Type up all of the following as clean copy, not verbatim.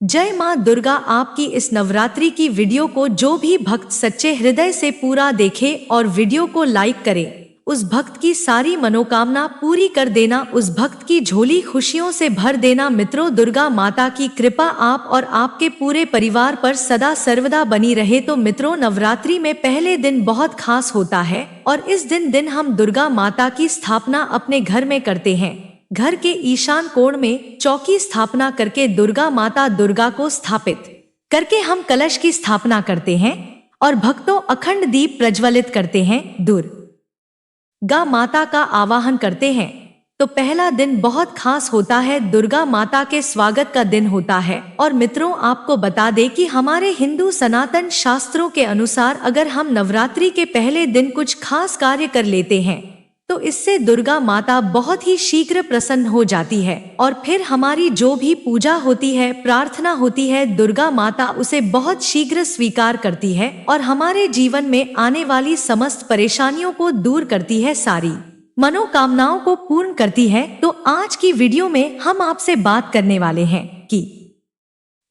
जय माँ दुर्गा। आपकी इस नवरात्रि की वीडियो को जो भी भक्त सच्चे हृदय से पूरा देखे और वीडियो को लाइक करे, उस भक्त की सारी मनोकामना पूरी कर देना, उस भक्त की झोली खुशियों से भर देना। मित्रों, दुर्गा माता की कृपा आप और आपके पूरे परिवार पर सदा सर्वदा बनी रहे। तो मित्रों, नवरात्रि में पहले दिन बहुत खास होता है और इस दिन हम दुर्गा माता की स्थापना अपने घर में करते हैं। घर के ईशान कोण में चौकी स्थापना करके दुर्गा माता दुर्गा को स्थापित करके हम कलश की स्थापना करते हैं और भक्तों अखंड दीप प्रज्वलित करते हैं, दुर्गा माता का आवाहन करते हैं। तो पहला दिन बहुत खास होता है, दुर्गा माता के स्वागत का दिन होता है। और मित्रों, आपको बता दें कि हमारे हिंदू सनातन शास्त्रों के अनुसार अगर हम नवरात्रि के पहले दिन कुछ खास कार्य कर लेते हैं तो इससे दुर्गा माता बहुत ही शीघ्र प्रसन्न हो जाती है और फिर हमारी जो भी पूजा होती है, प्रार्थना होती है, दुर्गा माता उसे बहुत शीघ्र स्वीकार करती है और हमारे जीवन में आने वाली समस्त परेशानियों को दूर करती है, सारी मनोकामनाओं को पूर्ण करती है। तो आज की वीडियो में हम आपसे बात करने वाले हैं कि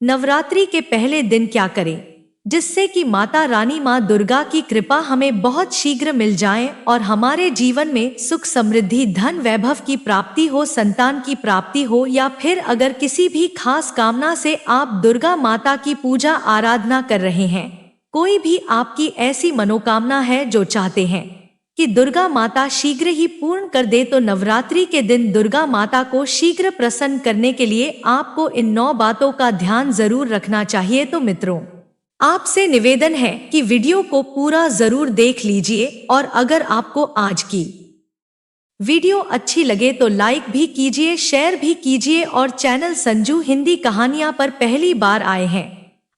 नवरात्रि के पहले दिन क्या करें जिससे कि माता रानी माँ दुर्गा की कृपा हमें बहुत शीघ्र मिल जाए और हमारे जीवन में सुख समृद्धि धन वैभव की प्राप्ति हो, संतान की प्राप्ति हो, या फिर अगर किसी भी खास कामना से आप दुर्गा माता की पूजा आराधना कर रहे हैं, कोई भी आपकी ऐसी मनोकामना है जो चाहते हैं कि दुर्गा माता शीघ्र ही पूर्ण कर दे, तो नवरात्रि के दिन दुर्गा माता को शीघ्र प्रसन्न करने के लिए आपको इन 9 बातों का ध्यान जरूर रखना चाहिए। तो मित्रों, आपसे निवेदन है कि वीडियो को पूरा जरूर देख लीजिए और अगर आपको आज की वीडियो अच्छी लगे तो लाइक भी कीजिए, शेयर भी कीजिए और चैनल संजू हिंदी कहानियां पर पहली बार आए हैं,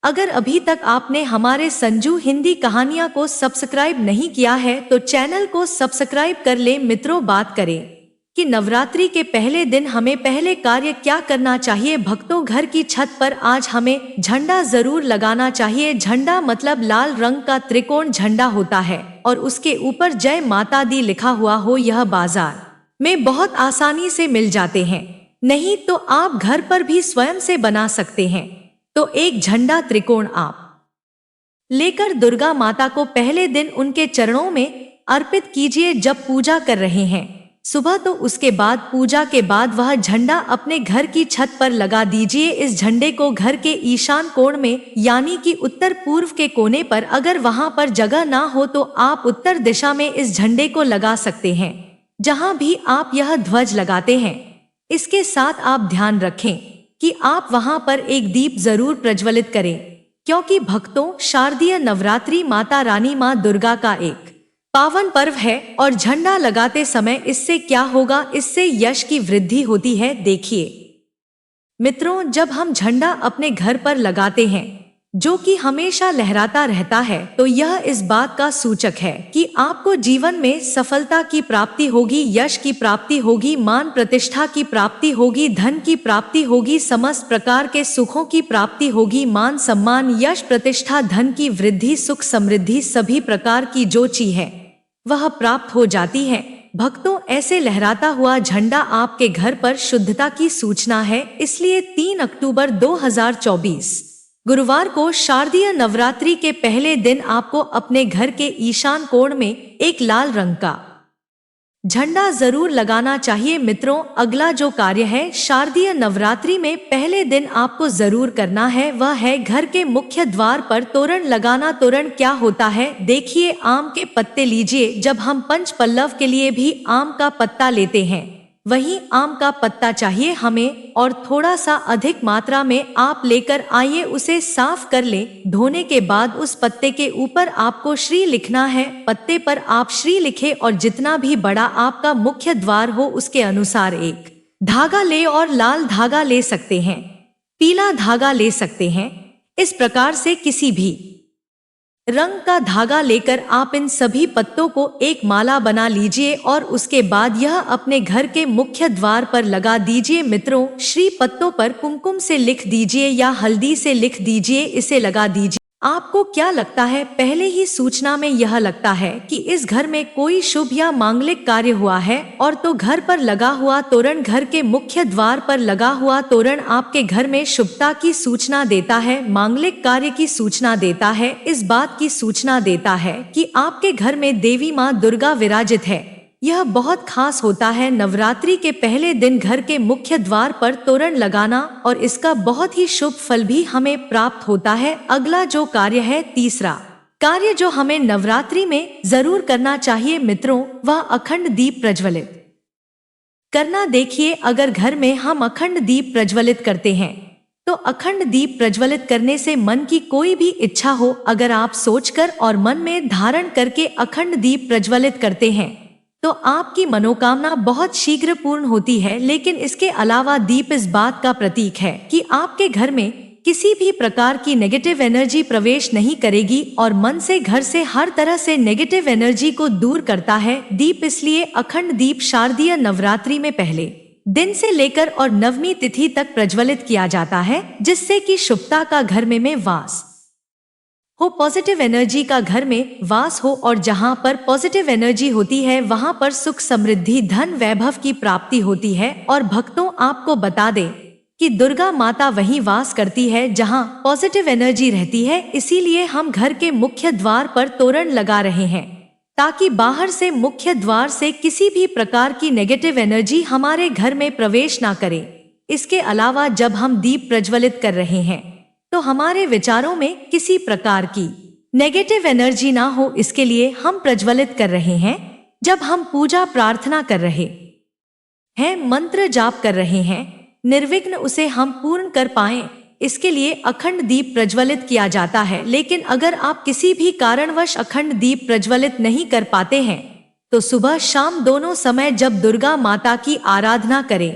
अगर अभी तक आपने हमारे संजू हिंदी कहानियां को सब्सक्राइब नहीं किया है तो चैनल को सब्सक्राइब कर ले। मित्रों, बात करें कि नवरात्रि के पहले दिन हमें पहले कार्य क्या करना चाहिए। भक्तों, घर की छत पर आज हमें झंडा जरूर लगाना चाहिए। झंडा मतलब लाल रंग का त्रिकोण झंडा होता है और उसके ऊपर जय माता दी लिखा हुआ हो। यह बाजार में बहुत आसानी से मिल जाते हैं, नहीं तो आप घर पर भी स्वयं से बना सकते हैं। तो एक झंडा त्रिकोण आप लेकर दुर्गा माता को पहले दिन उनके चरणों में अर्पित कीजिए जब पूजा कर रहे हैं सुबह। तो उसके बाद पूजा के बाद वह झंडा अपने घर की छत पर लगा दीजिए। इस झंडे को घर के ईशान कोण में यानी कि उत्तर पूर्व के कोने पर, अगर वहां पर जगह ना हो तो आप उत्तर दिशा में इस झंडे को लगा सकते हैं, जहां भी आप यह ध्वज लगाते हैं। इसके साथ आप ध्यान रखें कि आप वहां पर एक दीप जरूर प्रज्वलित करें, क्योंकि भक्तों, शारदीय नवरात्रि माता रानी माँ दुर्गा का एक पावन पर्व है और झंडा लगाते समय इससे क्या होगा, इससे यश की वृद्धि होती है। देखिए मित्रों, जब हम झंडा अपने घर पर लगाते हैं जो कि हमेशा लहराता रहता है, तो यह इस बात का सूचक है कि आपको जीवन में सफलता की प्राप्ति होगी, यश की प्राप्ति होगी, मान प्रतिष्ठा की प्राप्ति होगी, धन की प्राप्ति होगी, समस्त प्रकार के सुखों की प्राप्ति होगी। मान सम्मान, यश, प्रतिष्ठा, धन की वृद्धि, सुख समृद्धि, सभी प्रकार की जो चीज है वह प्राप्त हो जाती है। भक्तों, ऐसे लहराता हुआ झंडा आपके घर पर शुद्धता की सूचना है। इसलिए 3 अक्टूबर 2024 गुरुवार को शारदीय नवरात्रि के पहले दिन आपको अपने घर के ईशान कोण में एक लाल रंग का झंडा जरूर लगाना चाहिए। मित्रों, अगला जो कार्य है शारदीय नवरात्रि में पहले दिन आपको जरूर करना है, वह है घर के मुख्य द्वार पर तोरण लगाना। तोरण क्या होता है, देखिए, आम के पत्ते लीजिए। जब हम पंच पल्लव के लिए भी आम का पत्ता लेते हैं, वहीं आम का पत्ता चाहिए हमें और थोड़ा सा अधिक मात्रा में आप लेकर आइए, उसे साफ कर लें। धोने के बाद उस पत्ते के ऊपर आपको श्री लिखना है। पत्ते पर आप श्री लिखे और जितना भी बड़ा आपका मुख्य द्वार हो उसके अनुसार एक धागा ले, और लाल धागा ले सकते हैं, पीला धागा ले सकते हैं। इस प्रकार से किसी भी रंग का धागा लेकर आप इन सभी पत्तों को एक माला बना लीजिए और उसके बाद यह अपने घर के मुख्य द्वार पर लगा दीजिए। मित्रों, श्री पत्तों पर कुमकुम से लिख दीजिए या हल्दी से लिख दीजिए, इसे लगा दीजिए। आपको क्या लगता है? पहले ही सूचना में यह लगता है कि इस घर में कोई शुभ या मांगलिक कार्य हुआ है, और तो घर पर लगा हुआ तोरण, घर के मुख्य द्वार पर लगा हुआ तोरण आपके घर में शुभता की सूचना देता है, मांगलिक कार्य की सूचना देता है, इस बात की सूचना देता है कि आपके घर में देवी माँ दुर्गा विराजित है। यह बहुत खास होता है नवरात्रि के पहले दिन घर के मुख्य द्वार पर तोरण लगाना, और इसका बहुत ही शुभ फल भी हमें प्राप्त होता है। अगला जो कार्य है, तीसरा कार्य जो हमें नवरात्रि में जरूर करना चाहिए मित्रों, वह अखंड दीप प्रज्वलित करना। देखिए, अगर घर में हम अखंड दीप प्रज्वलित करते हैं तो अखंड दीप प्रज्वलित करने से मन की कोई भी इच्छा हो, अगर आप सोचकर और मन में धारण करके अखंड दीप प्रज्वलित करते हैं तो आपकी मनोकामना बहुत शीघ्र पूर्ण होती है। लेकिन इसके अलावा दीप इस बात का प्रतीक है कि आपके घर में किसी भी प्रकार की नेगेटिव एनर्जी प्रवेश नहीं करेगी, और मन से घर से हर तरह से नेगेटिव एनर्जी को दूर करता है दीप। इसलिए अखंड दीप शारदीय नवरात्रि में पहले दिन से लेकर और नवमी तिथि तक प्रज्वलित किया जाता है, जिससे कि शुभता का घर में वास हो, पॉजिटिव एनर्जी का घर में वास हो, और जहां पर पॉजिटिव एनर्जी होती है वहां पर सुख, समृद्धि, धन, वैभव की प्राप्ति होती है। और भक्तों, आपको बता दें कि दुर्गा माता वहीं वास करती है जहां पॉजिटिव एनर्जी रहती है। इसीलिए हम घर के मुख्य द्वार पर तोरण लगा रहे हैं, ताकि बाहर से मुख्य द्वार से किसी भी प्रकार की नेगेटिव एनर्जी हमारे घर में प्रवेश ना करे। इसके अलावा जब हम दीप प्रज्वलित कर रहे हैं तो हमारे विचारों में किसी प्रकार की नेगेटिव एनर्जी ना हो, इसके लिए हम प्रज्वलित कर रहे हैं। जब हम पूजा प्रार्थना कर रहे हैं, मंत्र जाप कर रहे हैं, निर्विघ्न उसे हम पूर्ण कर पाएं, इसके लिए अखंड दीप प्रज्वलित किया जाता है। लेकिन अगर आप किसी भी कारणवश अखंड दीप प्रज्वलित नहीं कर पाते हैं तो सुबह शाम दोनों समय जब दुर्गा माता की आराधना करें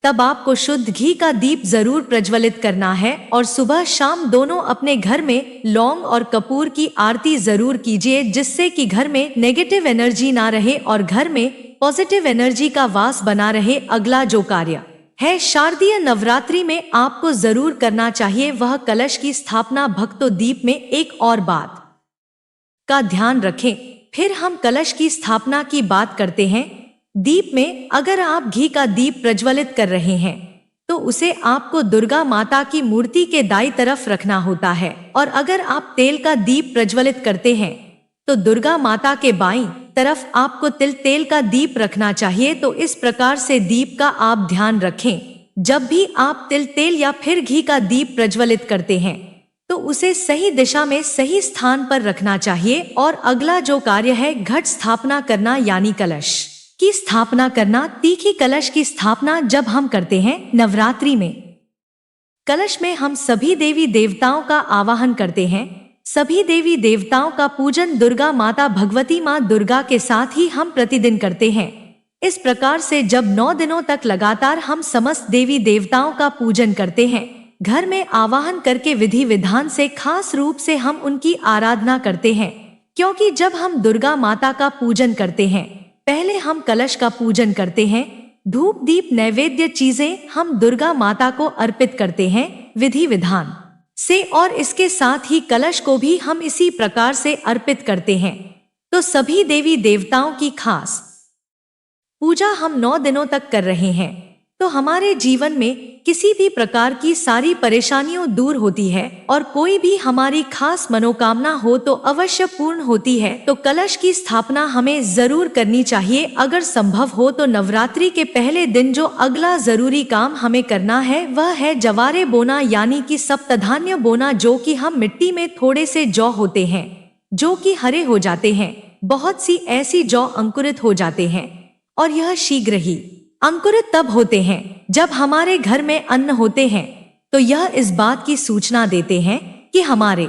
तब आपको शुद्ध घी का दीप जरूर प्रज्वलित करना है, और सुबह शाम दोनों अपने घर में लौंग और कपूर की आरती जरूर कीजिए, जिससे कि घर में नेगेटिव एनर्जी ना रहे और घर में पॉजिटिव एनर्जी का वास बना रहे। अगला जो कार्य है शारदीय नवरात्रि में आपको जरूर करना चाहिए, वह कलश की स्थापना। भक्तों, दीप में एक और बात का ध्यान रखें, फिर हम कलश की स्थापना की बात करते हैं। दीप में अगर आप घी का दीप प्रज्वलित कर रहे हैं तो उसे आपको दुर्गा माता की मूर्ति के दाईं तरफ रखना होता है, और अगर आप तेल का दीप प्रज्वलित करते हैं तो दुर्गा माता के बाईं तरफ आपको तेल का दीप रखना चाहिए। तो इस प्रकार से दीप का आप ध्यान रखें। जब भी आप तेल या फिर घी का दीप प्रज्वलित करते हैं तो उसे सही दिशा में सही स्थान पर रखना चाहिए। और अगला जो कार्य है, घट स्थापना करना, यानी कलश की स्थापना करना। तीखी कलश की स्थापना जब हम करते हैं नवरात्रि में, कलश में हम सभी देवी देवताओं का आवाहन करते हैं। सभी देवी देवताओं का पूजन दुर्गा माता, भगवती माँ दुर्गा के साथ ही हम प्रतिदिन करते हैं। इस प्रकार से जब 9 दिनों तक लगातार हम समस्त देवी देवताओं का पूजन करते हैं, घर में आवाहन करके विधि विधान से खास रूप से हम उनकी आराधना करते हैं। क्योंकि जब हम दुर्गा माता का पूजन करते हैं, पहले हम कलश का पूजन करते हैं, धूप दीप नैवेद्य चीजें हम दुर्गा माता को अर्पित करते हैं विधि विधान से, और इसके साथ ही कलश को भी हम इसी प्रकार से अर्पित करते हैं। तो सभी देवी देवताओं की खास पूजा हम 9 दिनों तक कर रहे हैं, तो हमारे जीवन में किसी भी प्रकार की सारी परेशानियों दूर होती है, और कोई भी हमारी खास मनोकामना हो तो अवश्य पूर्ण होती है। तो कलश की स्थापना हमें जरूर करनी चाहिए। अगर संभव हो तो नवरात्रि के पहले दिन जो अगला जरूरी काम हमें करना है वह है जवारे बोना, यानी कि सप्तधान्य बोना, जो कि हम मिट्टी में थोड़े से जौ होते हैं जो कि हरे हो जाते हैं। बहुत सी ऐसी जौ अंकुरित हो जाते हैं, और यह शीघ्र ही अंकुरित तब होते हैं जब हमारे घर में अन्न होते हैं। तो यह इस बात की सूचना देते हैं कि हमारे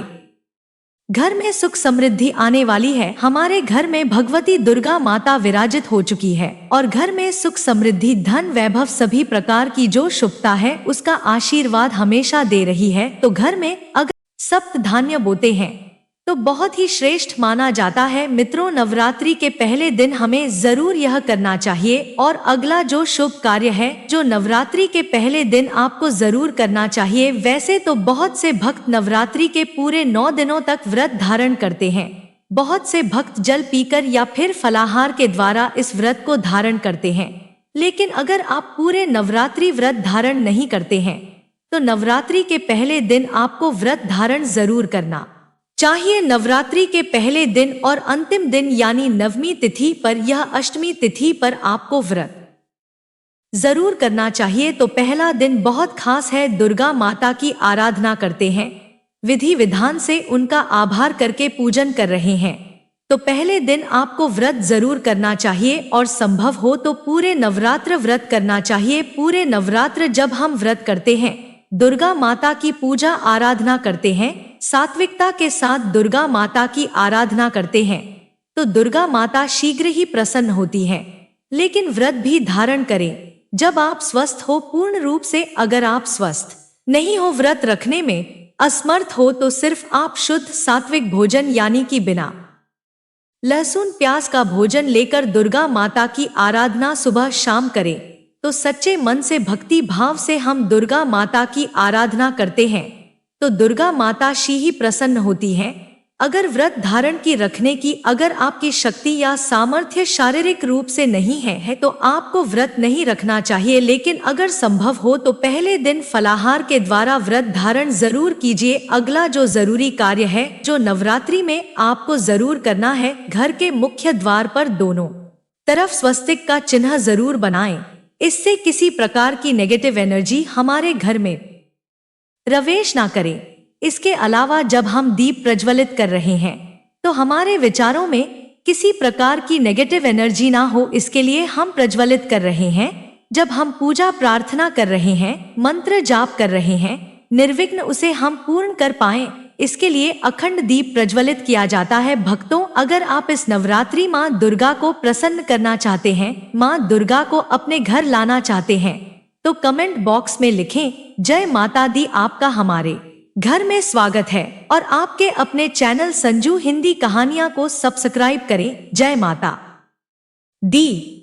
घर में सुख समृद्धि आने वाली है। हमारे घर में भगवती दुर्गा माता विराजित हो चुकी है, और घर में सुख समृद्धि, धन, वैभव, सभी प्रकार की जो शुभता है उसका आशीर्वाद हमेशा दे रही है। तो घर में अगर सप्त धान्य बोते हैं तो बहुत ही श्रेष्ठ माना जाता है। मित्रों, नवरात्रि के पहले दिन हमें जरूर यह करना चाहिए। और अगला जो शुभ कार्य है जो नवरात्रि के पहले दिन आपको जरूर करना चाहिए। वैसे तो बहुत से भक्त नवरात्रि के पूरे 9 दिनों तक व्रत धारण करते हैं। बहुत से भक्त जल पीकर या फिर फलाहार के द्वारा इस व्रत को धारण करते हैं। लेकिन अगर आप पूरे नवरात्रि व्रत धारण नहीं करते हैं तो नवरात्रि के पहले दिन आपको व्रत धारण जरूर करना चाहिए। नवरात्रि के पहले दिन और अंतिम दिन यानी नवमी तिथि पर या अष्टमी तिथि पर आपको व्रत जरूर करना चाहिए। तो पहला दिन बहुत खास है। दुर्गा माता की आराधना करते हैं, विधि विधान से उनका आभार करके पूजन कर रहे हैं। तो पहले दिन आपको व्रत जरूर करना चाहिए और संभव हो तो पूरे नवरात्र व्रत करना चाहिए। पूरे नवरात्र जब हम व्रत करते हैं, दुर्गा माता की पूजा आराधना करते हैं, सात्विकता के साथ दुर्गा माता की आराधना करते हैं, तो दुर्गा माता शीघ्र ही प्रसन्न होती हैं। लेकिन व्रत भी धारण करें जब आप स्वस्थ हो पूर्ण रूप से। अगर आप स्वस्थ नहीं हो, व्रत रखने में असमर्थ हो, तो सिर्फ आप शुद्ध सात्विक भोजन यानी कि बिना लहसुन प्याज का भोजन लेकर दुर्गा माता की आराधना सुबह शाम करें। तो सच्चे मन से भक्ति भाव से हम दुर्गा माता की आराधना करते हैं तो दुर्गा माता शी ही प्रसन्न होती हैं। अगर व्रत धारण की रखने की अगर आपकी शक्ति या सामर्थ्य शारीरिक रूप से नहीं है तो आपको व्रत नहीं रखना चाहिए। लेकिन अगर संभव हो तो पहले दिन फलाहार के द्वारा व्रत धारण जरूर कीजिए। अगला जो जरूरी कार्य है जो नवरात्रि में आपको जरूर करना है, घर के मुख्य द्वार पर दोनों तरफ स्वस्तिक का चिन्ह जरूर बनाएं। इससे किसी प्रकार की नेगेटिव एनर्जी हमारे घर में प्रवेश ना करें। इसके अलावा जब हम दीप प्रज्वलित कर रहे हैं तो हमारे विचारों में किसी प्रकार की नेगेटिव एनर्जी ना हो, इसके लिए हम प्रज्वलित कर रहे हैं। जब हम पूजा प्रार्थना कर रहे हैं, मंत्र जाप कर रहे हैं, निर्विघ्न उसे हम पूर्ण कर पाएं, इसके लिए अखंड दीप प्रज्वलित किया जाता है। भक्तों, अगर आप इस नवरात्रि माँ दुर्गा को प्रसन्न करना चाहते हैं, माँ दुर्गा को अपने घर लाना चाहते हैं, तो कमेंट बॉक्स में लिखें जय माता दी। आपका हमारे घर में स्वागत है और आपके अपने चैनल संजू हिंदी कहानियां को सब्सक्राइब करें। जय माता दी।